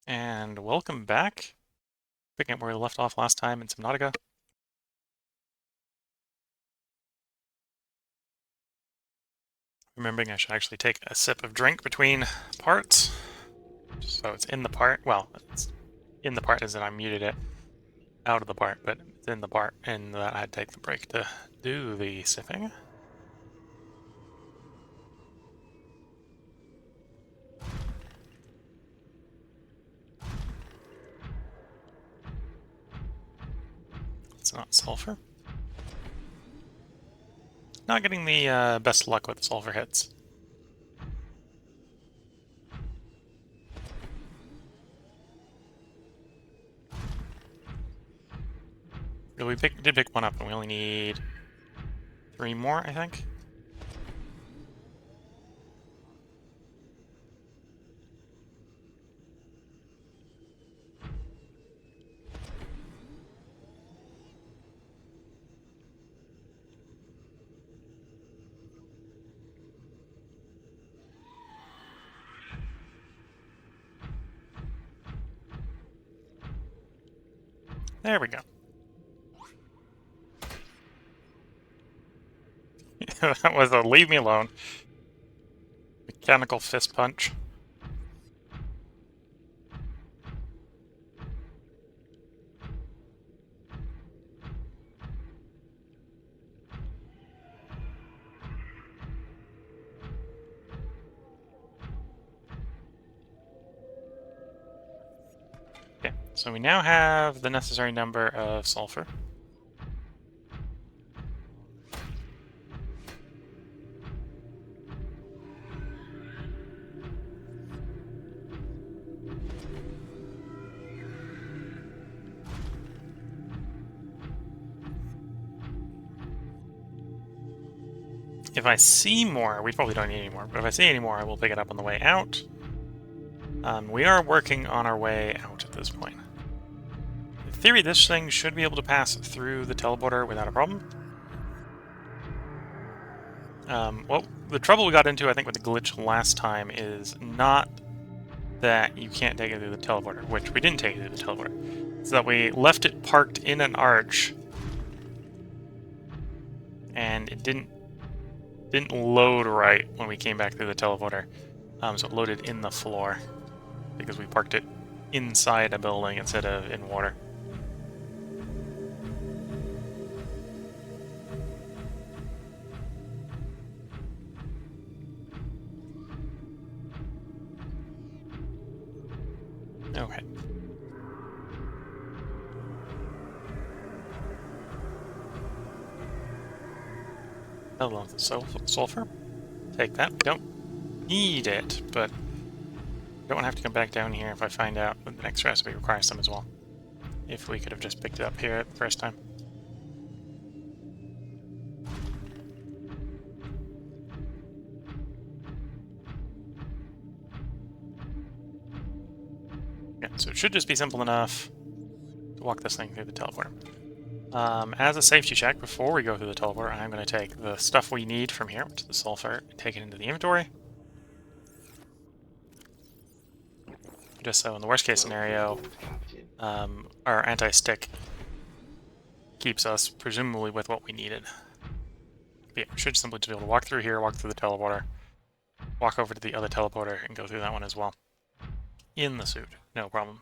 And welcome back. Picking up where we left off last time in Subnautica. Remembering I should actually take a sip of drink between parts. So it's in the part. Well, it's in the part as in I muted it out of the part, but it's in the part, and that I had to take the break to do the sipping. It's not sulfur. Not getting the best luck with sulfur hits. We did pick one up, and we only need 3 more, I think. There we go. That was a leave me alone. Mechanical fist punch. Okay, so we now have the necessary number of sulfur. If I see more, we probably don't need any more, but if I see any more, I will pick it up on the way out. We are working on our way out at this point. In theory, this thing should be able to pass through the teleporter without a problem. Well, the trouble we got into, I think, with the glitch last time is not that you can't take it through the teleporter, which we didn't take it through the teleporter. It's that we left it parked in an arch, and it didn't load right when we came back through the teleporter. So it loaded in the floor because we parked it inside a building instead of in water. Okay. I love the sulfur. Take that. We don't need it, but I don't have to come back down here if I find out that the next recipe requires some as well. If we could have just picked it up here the first time. Yeah, so it should just be simple enough to walk this thing through the teleporter. As a safety check, before we go through the teleporter, I'm going to take the stuff we need from here, which is the sulfur, and take it into the inventory. Just so in the worst case scenario, our anti-stick keeps us presumably with what we needed. But yeah, we should simply just be able to walk through here, walk through the teleporter, walk over to the other teleporter, and go through that one as well. In the suit, no problem.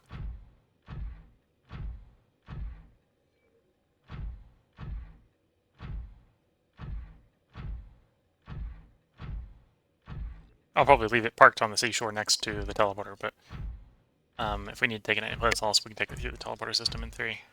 I'll probably leave it parked on the seashore next to the teleporter, but if we need to take it anyplace else, we can take it through the teleporter system in theory.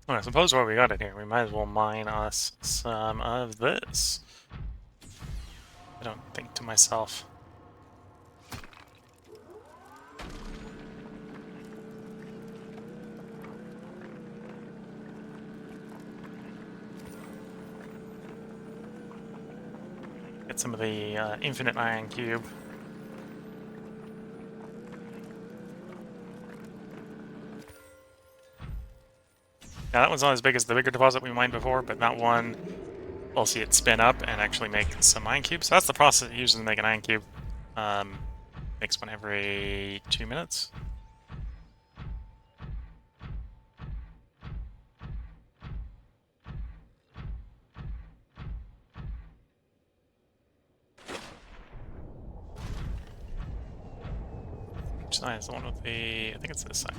Well, I suppose while we got it here, we might as well mine us some of this. I don't think to myself. Get some of the infinite iron cube. Now that one's not as big as the bigger deposit we mined before, but that one, we'll see it spin up and actually make some iron cubes. So that's the process it uses to make an iron cube. Makes one every 2 minutes. Which side is the one with the... I think it's this side.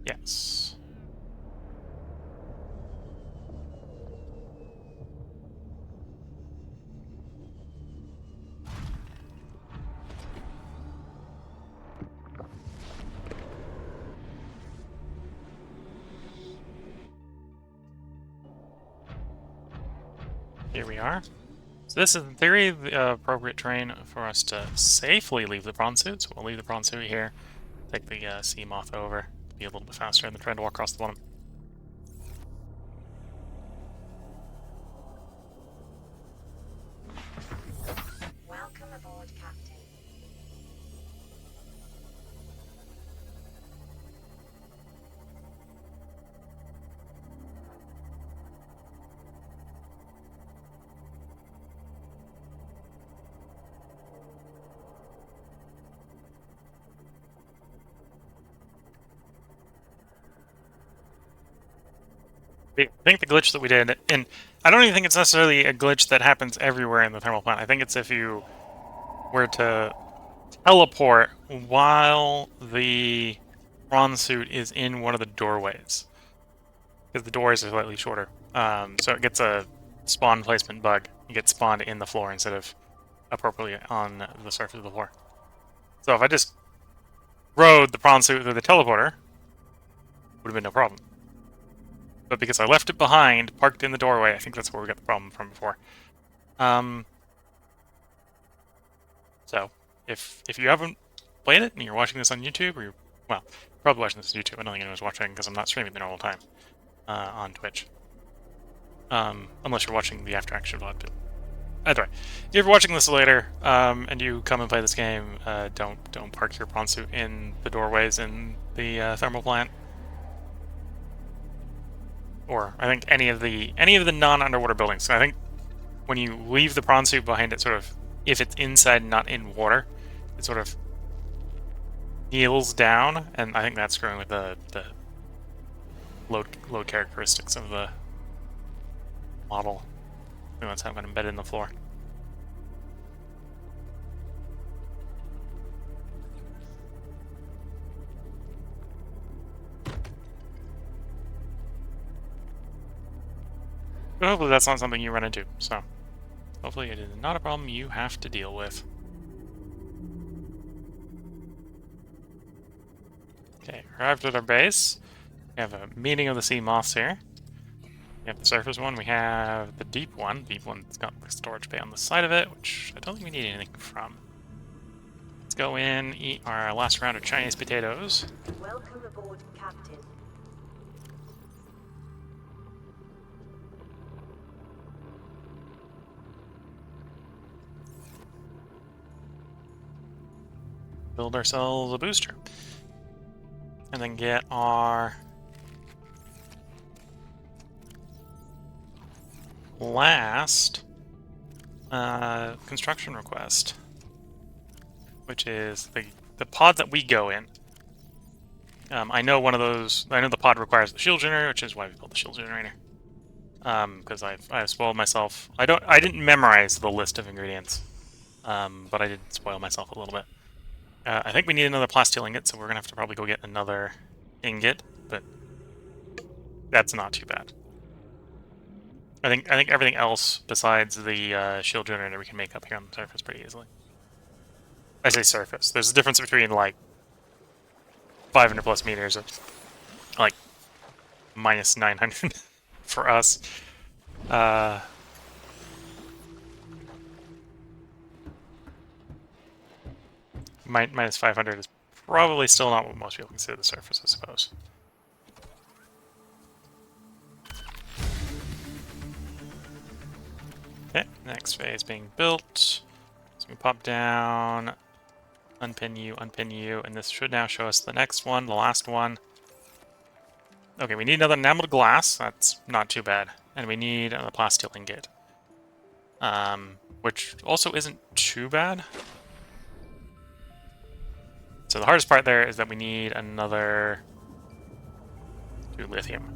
Yes. Here we are. So this is, in theory, the appropriate terrain for us to safely leave the prawn suit. So we'll leave the prawn suit here, take the sea moth over, be a little bit faster, and then try to walk across the bottom. Welcome aboard, Captain. I think the glitch that we did, and I don't even think it's necessarily a glitch that happens everywhere in the thermal plant. I think it's if you were to teleport while the prawn suit is in one of the doorways, because the doors are slightly shorter. So it gets a spawn placement bug. You get spawned in the floor instead of appropriately on the surface of the floor. So if I just rode the prawn suit through the teleporter, would have been no problem. But because I left it behind, parked in the doorway, I think that's where we got the problem from before. So, if you haven't played it and you're watching this on YouTube, or well, probably watching this on YouTube. I don't think anyone's watching because I'm not streaming the normal time on Twitch. Unless you're watching the after action VOD. But either way, if you're watching this later and you come and play this game, don't park your prawn suit in the doorways in the thermal plant. Or I think any of the non-underwater buildings. So I think when you leave the prawn suit behind, it sort of, if it's inside and not in water, it sort of kneels down, and I think that's screwing with the load characteristics of the model. We want to have it embedded in the floor. But hopefully that's not something you run into, so hopefully it is not a problem you have to deal with. Okay, arrived at our base. We have a meeting of the sea moths here. We have the surface one, we have the deep one. The deep one's got the storage bay on the side of it, which I don't think we need anything from. Let's go in, eat our last round of Chinese potatoes. Welcome aboard, Captain. Build ourselves a booster. And then get our last construction request, which is the pod that we go in. I know one of those. I know the pod requires the shield generator, which is why we built the shield generator. Because I've spoiled myself. I didn't memorize the list of ingredients, but I did spoil myself a little bit. I think we need another plasteel ingot, so we're gonna have to probably go get another ingot, but that's not too bad. I think everything else besides the shield generator we can make up here on the surface pretty easily. I say surface. There's a difference between like 500 plus meters of like minus 900 for us. Minus 500 is probably still not what most people consider the surface, I suppose. Okay, next phase being built. So we pop down, unpin you, and this should now show us the next one, the last one. Okay, we need another enameled glass. That's not too bad. And we need a plasteel ingot. Which also isn't too bad. So the hardest part there is that we need another 2 lithium.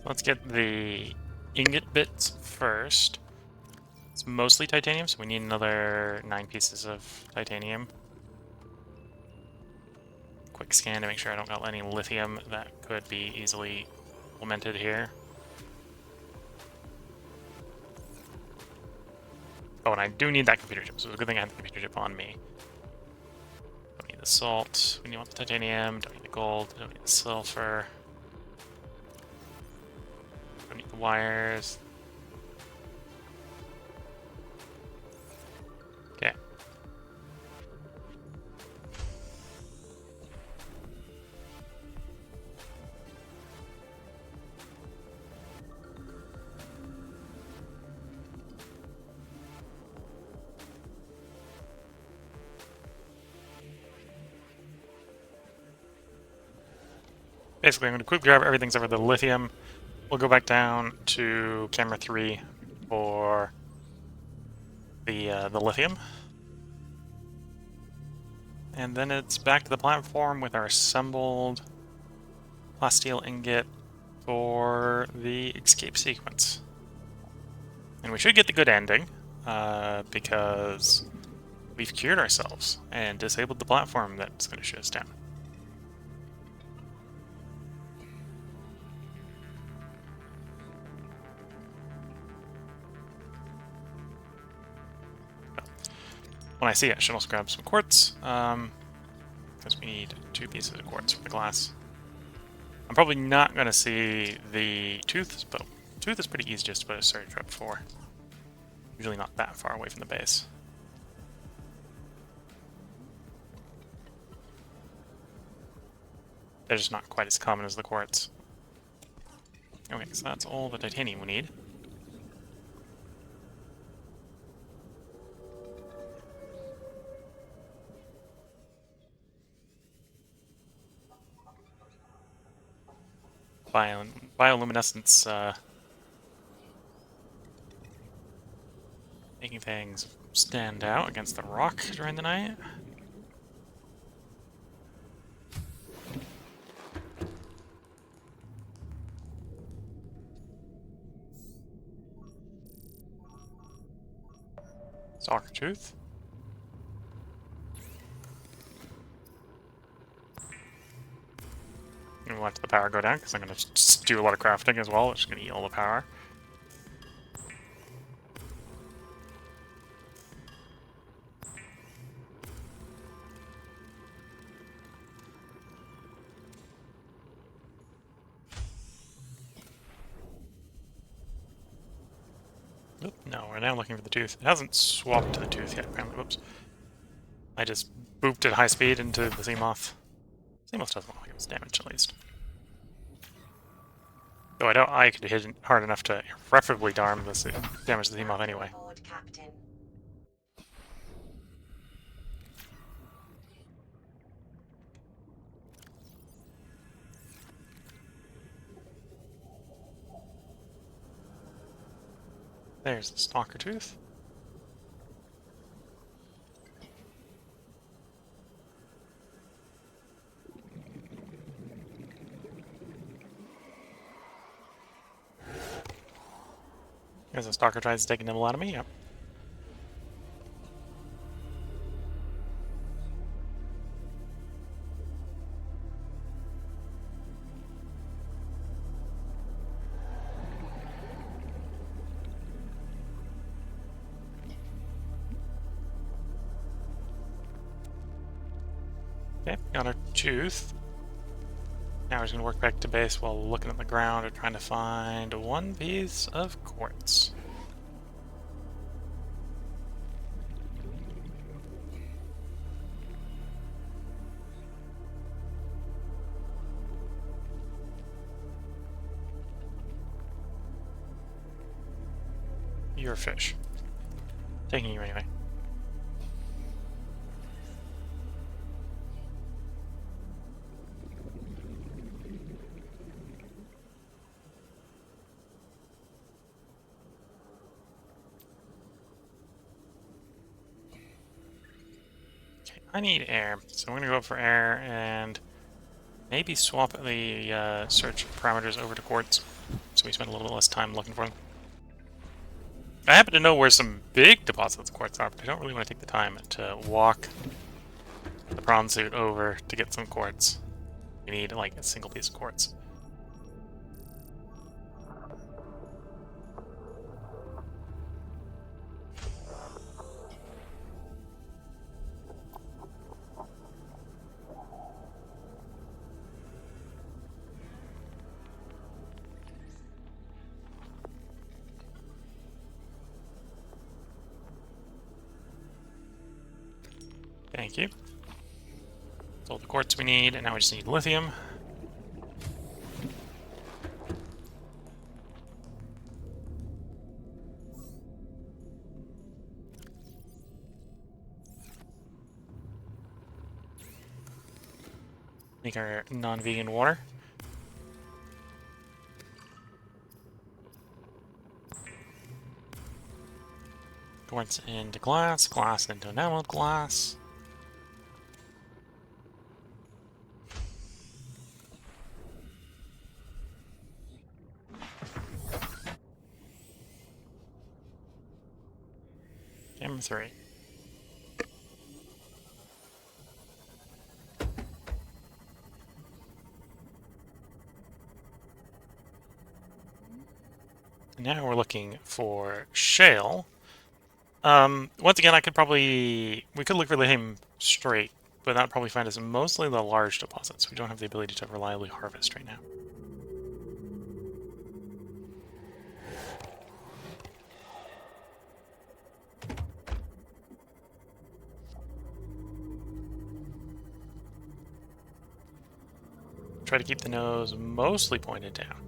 Let's get the ingot bits first. It's mostly titanium, so we need another 9 pieces of titanium. Quick scan to make sure I don't got any lithium that could be easily implemented here. Oh, and I do need that computer chip, so it's a good thing I have the computer chip on me. Don't need the salt, we want the titanium, don't need the gold, don't need the sulfur. Don't need the wires. Okay. Basically, I'm going to quickly grab everything except for the lithium. We'll go back down to camera 3 for the lithium. And then it's back to the platform with our assembled plasteel ingot for the escape sequence. And we should get the good ending, because we've cured ourselves and disabled the platform that's going to shoot us down. When I see it, I should also grab some quartz, because we need 2 pieces of quartz for the glass. I'm probably not going to see the tooth, but tooth is pretty easy just to put a surge rep for. Usually not that far away from the base. They're just not quite as common as the quartz. Okay, so that's all the titanium we need. Bioluminescence, making things stand out against the rock during the night. Stalker tooth. And we'll let the power go down because I'm going to do a lot of crafting as well, which is going to eat all the power. Oop, no, we're now looking for the tooth. It hasn't swapped to the tooth yet, apparently. Whoops. I just booped at high speed into the Seamoth. Seamoth doesn't look like it was damaged, at least. Though I doubt I could hit it hard enough to irreparably damage the Seamoth anyway. Aboard, Captain. There's the stalker tooth. There's a stalker tries to take a nibble out of me, yep. Okay, got our tooth. Now we're just gonna work back to base while looking at the ground or trying to find one piece of quartz. You're a fish. Taking you anyway. Okay, I need air, so I'm gonna go for air and maybe swap the search parameters over to quartz, so we spend a little bit less time looking for them. I happen to know where some big deposits of quartz are, but I don't really want to take the time to walk the prawn suit over to get some quartz. We need like a single piece of quartz. Thank you. That's all the quartz we need, and now we just need lithium. Make our non-vegan water. Quartz into glass, glass into enameled glass. M3. Now we're looking for shale. Once again, we could look for lithium straight, but that'd probably find us mostly the large deposits. We don't have the ability to reliably harvest right now. Try to keep the nose mostly pointed down.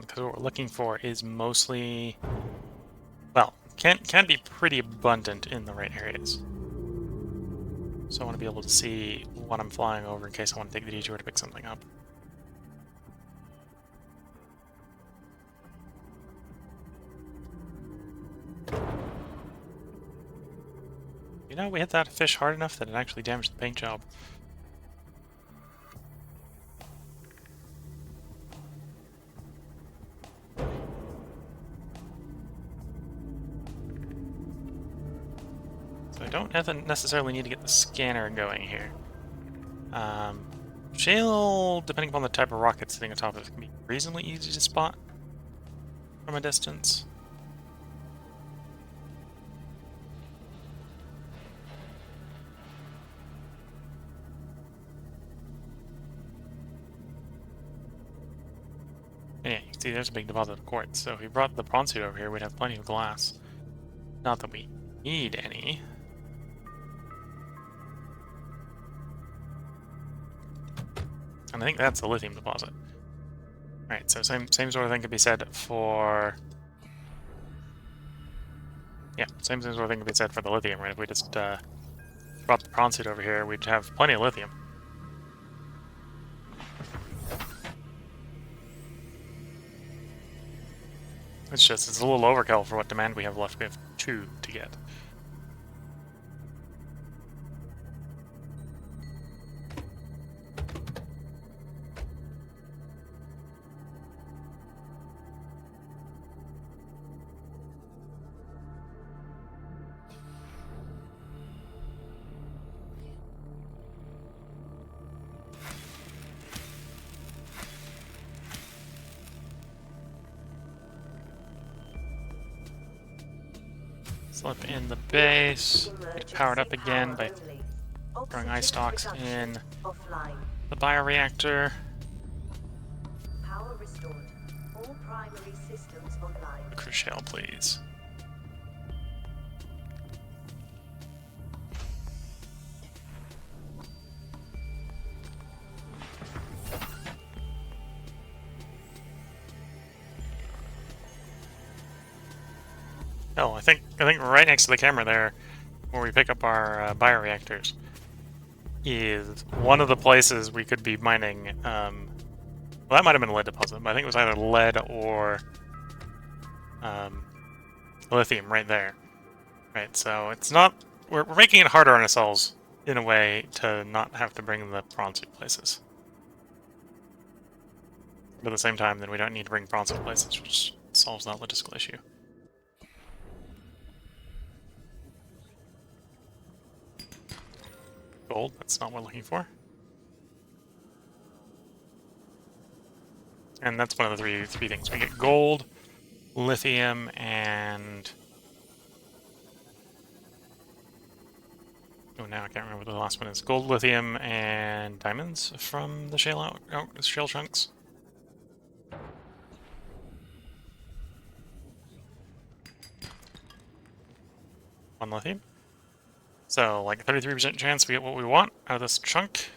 Because what we're looking for is mostly, well, can be pretty abundant in the right areas. So I want to be able to see what I'm flying over in case I want to take the detour to pick something up. You know, we hit that fish hard enough that it actually damaged the paint job. So I don't necessarily need to get the scanner going here. Shale, depending upon the type of rocket sitting on top of it, can be reasonably easy to spot from a distance. Yeah, you can see there's a big deposit of quartz. So if we brought the prawn suit over here, we'd have plenty of glass. Not that we need any. And I think that's the lithium deposit. Alright, so same sort of thing could be said for... Yeah, same sort of thing could be said for the lithium, right? If we just brought the prawn suit over here, we'd have plenty of lithium. It's a little overkill for what demand we have left. We have 2 to get. Slip in the base, get powered up again by Throwing ice stocks production in offline. the bioreactor. Power restored. All primary systems online. The cruise shell, please. Oh, I think right next to the camera there, where we pick up our bioreactors, is one of the places we could be mining. Well, that might have been a lead deposit, but I think it was either lead or lithium right there. Right, so it's not. We're making it harder on ourselves in a way to not have to bring the prawn suit places. But at the same time, then we don't need to bring prawn suit places, which solves that logistical issue. Gold, that's not what we're looking for. And that's one of the three things. We get gold, lithium, and... oh, now I can't remember what the last one is. Gold, lithium, and diamonds from the shale chunks. One lithium. So, like, 33% chance we get what we want out of this chunk.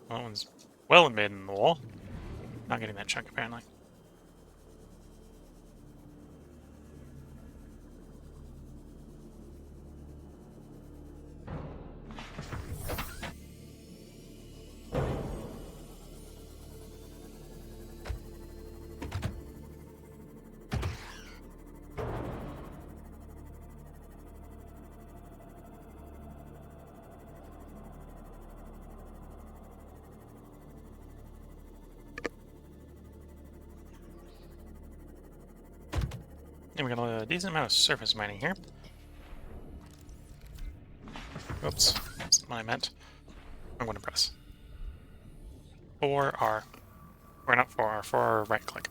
That one's well embedded in the wall. Not getting that chunk, apparently. And we got a decent amount of surface mining here. Oops, that's not what I meant. I'm going to press 4R. Or not 4R, 4R right click.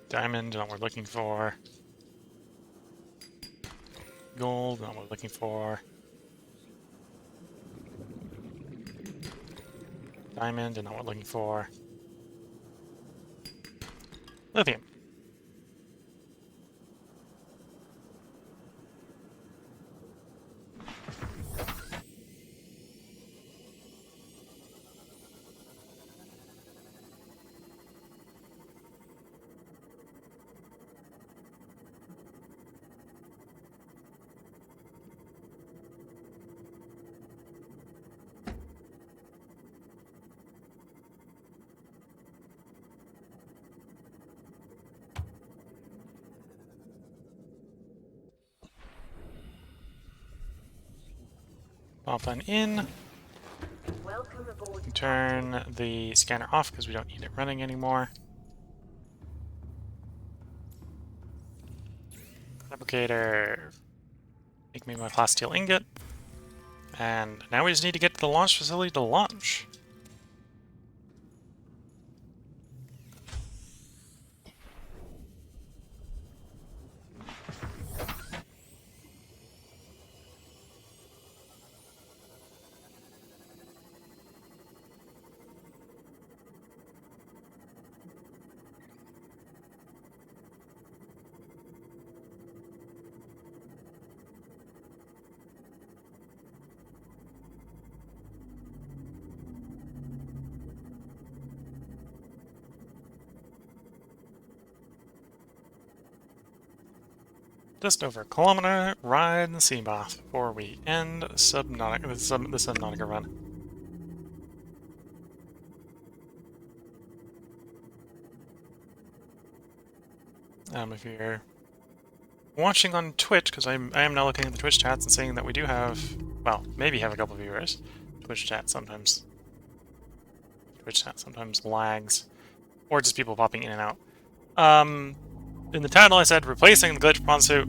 Diamond, not what we're looking for. Gold, not what we're looking for. Diamond, and not what we're looking for. Lithium. Pop one in. Welcome aboard. Turn the scanner off because we don't need it running anymore. Fabricator. Make me my class steel ingot. And now we just need to get to the launch facility to launch. Just over a kilometer ride in the sea bath before we end Subnautica, the Subnautica run. If you're watching on Twitch, because I am now looking at the Twitch chats and seeing that we do have, well, maybe have a couple of viewers. Twitch chat sometimes lags, or just people popping in and out. In the title I said replacing the glitch prawn suit.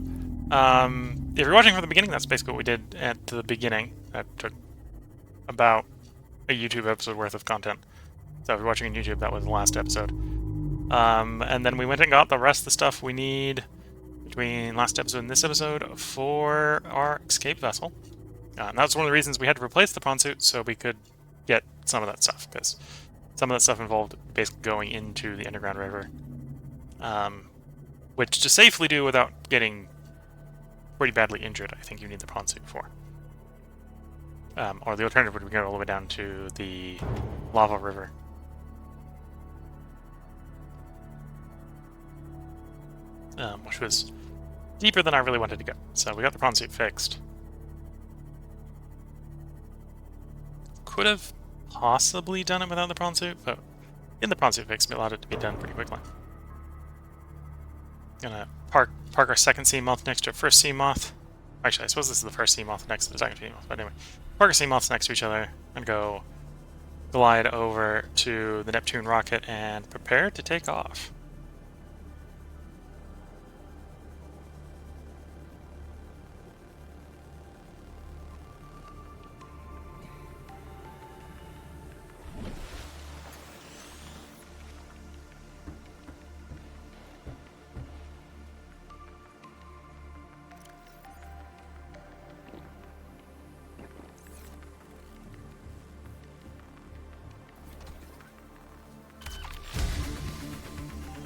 If you're watching from the beginning, that's basically what we did at the beginning. That took about a YouTube episode worth of content. So if you're watching on YouTube, that was the last episode. And then we went and got the rest of the stuff we need between last episode and this episode for our escape vessel. And that's one of the reasons we had to replace the prawn suit, so we could get some of that stuff, because some of that stuff involved basically going into the underground river, which to safely do without getting pretty badly injured, I think you need the prawn suit for. Or the alternative would be going all the way down to the lava river. Which was deeper than I really wanted to go. So we got the prawn suit fixed. Could have possibly done it without the prawn suit, but in the prawn suit fix, we allowed it to be done pretty quickly. Gonna park our second sea moth next to our first sea moth. Actually, I suppose this is the first sea moth next to the second sea moth, but anyway. Park our sea moths next to each other and go glide over to the Neptune rocket and prepare to take off.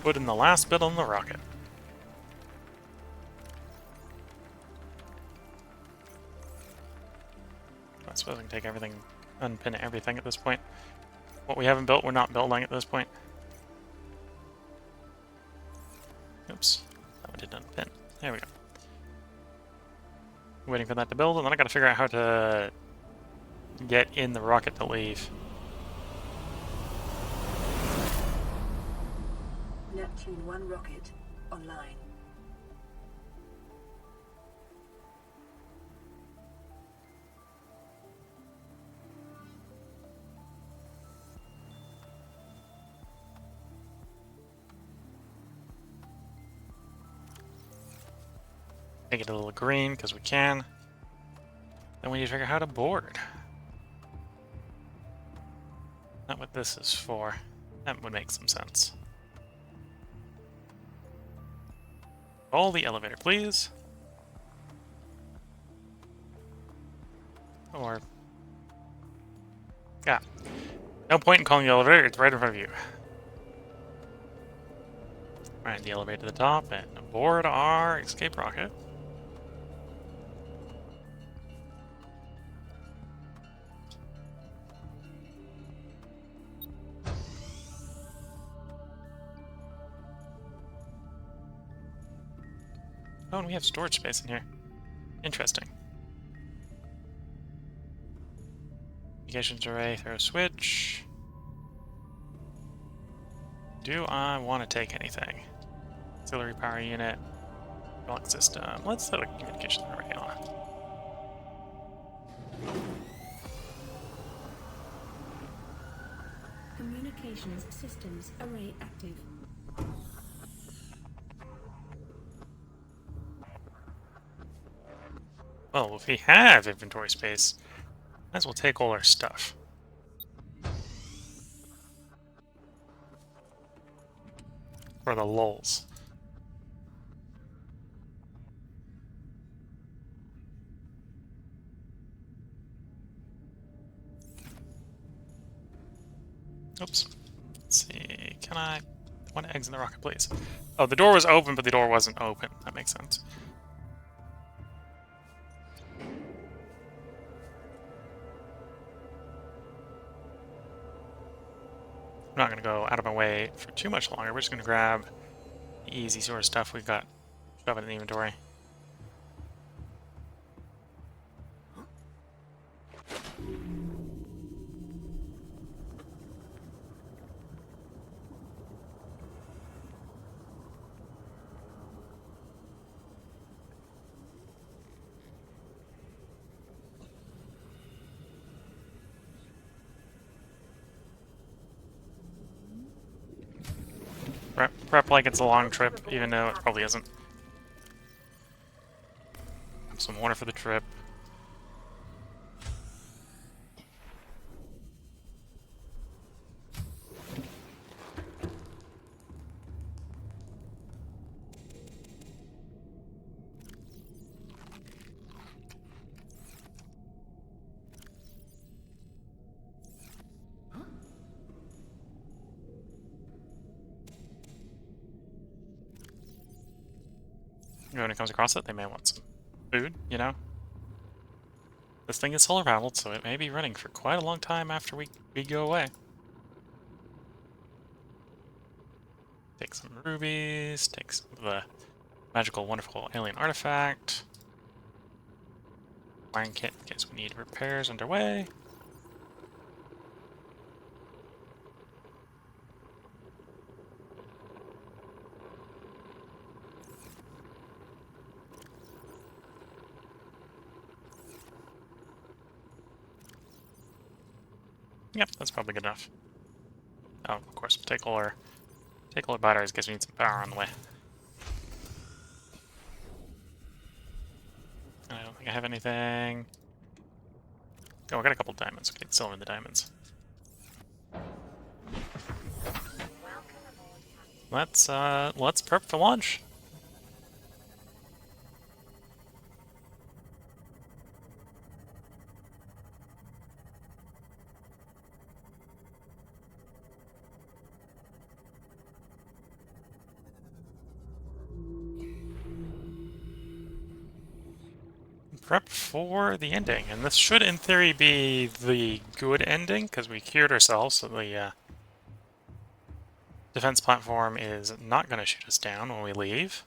Put in the last bit on the rocket. I suppose we can take everything, unpin everything at this point. What we haven't built, we're not building at this point. Oops, that one didn't unpin. There we go. Waiting for that to build, and then I gotta figure out how to get in the rocket to leave. Neptune 1 rocket online. Make it a little green, because we can. Then we need to figure out how to board. Not what this is for. That would make some sense. Call the elevator, please. Or... yeah. No point in calling the elevator, it's right in front of you. Ride the elevator to the top and board our escape rocket. Oh, and we have storage space in here. Interesting. Communications array, throw a switch. Do I want to take anything? Auxiliary power unit. Lock system. Let's throw a communications array on. Communications systems array active. Well, if we have inventory space, might as well take all our stuff. For the lulz. Oops. Let's see. Can I... one eggs in the rocket, please. Oh, the door was open, but the door wasn't open. That makes sense. I'm not going to go out of my way for too much longer. We're just going to grab the easy sort of stuff we've got, shove it in the inventory. Prep like it's a long trip, even though it probably isn't. Have some water for the trip. when it comes across it, they may want some food, you know? This thing is solar powered, so it may be running for quite a long time after we go away. Take some rubies, take some of the magical, wonderful alien artifact. Wiring kit in case we need repairs underway. Yep, that's probably good enough. Oh, of course, we'll take all our batteries because we need some power on the way. I don't think I have anything. Oh, I got a couple diamonds. We can silver in the diamonds. Let's prep for launch. Prep for the ending, and this should, in theory, be the good ending because we cured ourselves, so the defense platform is not going to shoot us down when we leave.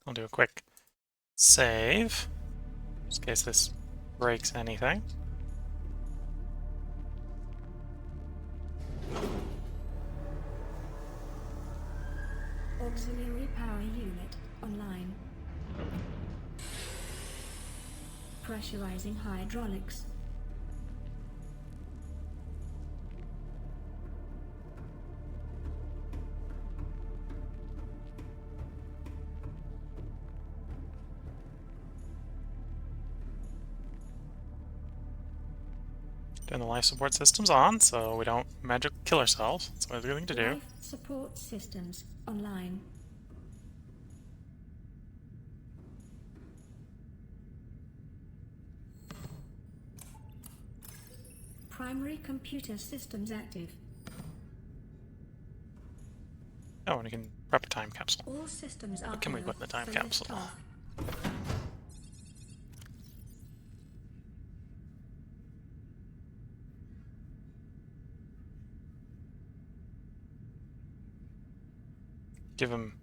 I'll do a quick save, just in case this breaks anything. Auxiliary power unit online. Pressurizing hydraulics. And the life support system's on, so we don't magic kill ourselves. That's always a good thing to do. Life support systems online. Primary computer systems active. Oh, and we can prep a time capsule. All systems are What can we go put in the time for capsule? liftoff. Give them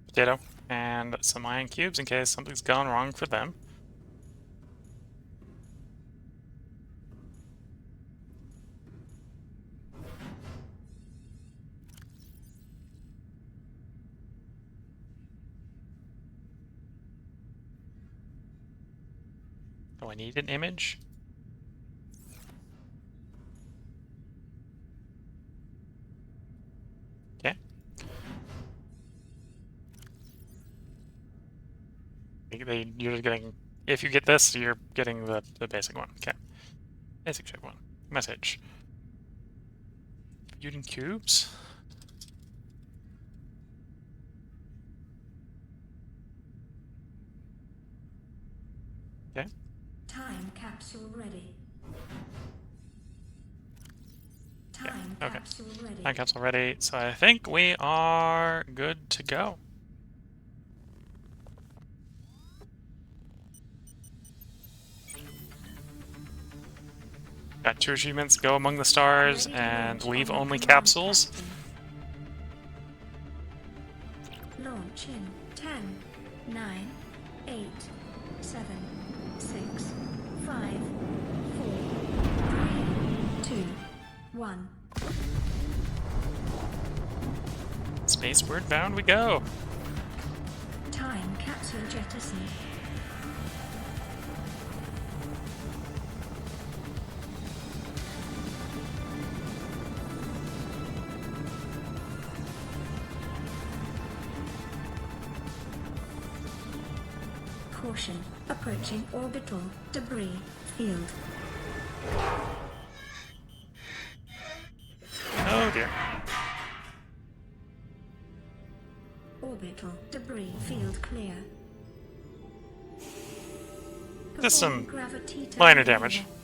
potato and some iron cubes in case something's gone wrong for them. Do I need an image? Okay. You're getting, if you get this, you're getting the basic one. Okay. Basic shape one. Message. Using cubes? Okay. Time capsule ready. Yeah, Time okay. capsule ready. Time capsule ready, so I think we are good to go. Got 2 achievements, go among the stars, Ready to and launch leave on the only command capsules. capsule. Launch in 10, 9, 8, 7, 6, 5, 4, 3, 2, 1. Spaceward bound we go. Time capsule jettison. Caution, approaching orbital debris field. No! here. Orbital debris field clear. Just some Perform gravitational minor damage. maneuver.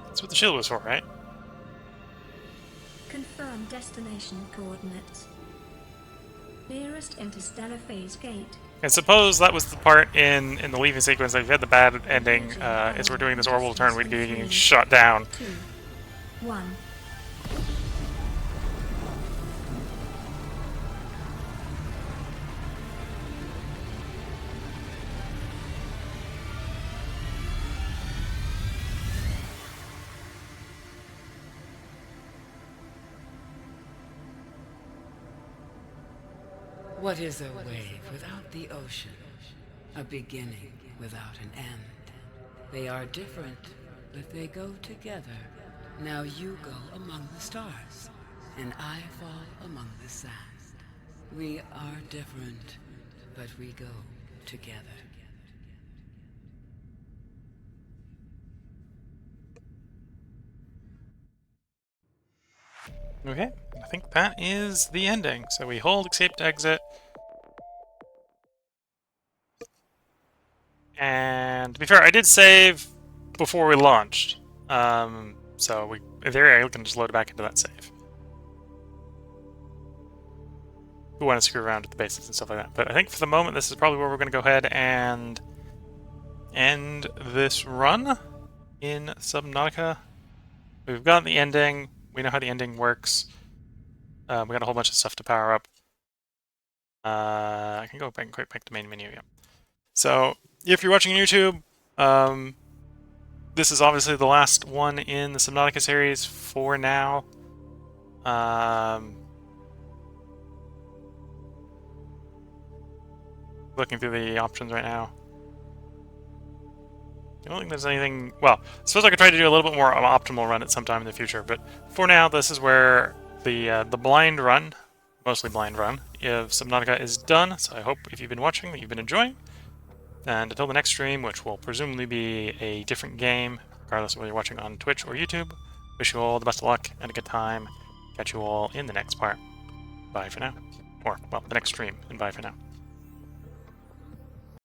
That's what the shield was for, right? Confirm destination coordinates. Nearest interstellar phase gate. I suppose that was the part in the leaving sequence that we had the bad ending. As we're doing this orbital turn, we'd be getting shot down. 2, 1. What is a wave without the ocean? A beginning without an end. They are different, but they go together. Now you go among the stars, and I fall among the sand. We are different, but we go together. Okay, I think that is the ending. So we hold escape to exit. And to be fair, I did save before we launched. So we, in theory, I can just load it back into that save. We want to screw around with the bases and stuff like that. But I think for the moment, this is probably where we're going to go ahead and end this run in Subnautica. We've got the ending. We know how the ending works. We got a whole bunch of stuff to power up. I can go back and quick back to main menu. Yeah. So if you're watching on YouTube, this is obviously the last one in the Subnautica series for now. Looking through the options right now. I don't think there's anything... Well, I suppose I could try to do a little bit more of an optimal run at some time in the future, but for now, this is where the blind run, mostly blind run, of Subnautica is done. So I hope if you've been watching that you've been enjoying. And until the next stream, which will presumably be a different game, regardless of whether you're watching on Twitch or YouTube, wish you all the best of luck and a good time. Catch you all in the next part. Bye for now. Or, well, the next stream, and bye for now.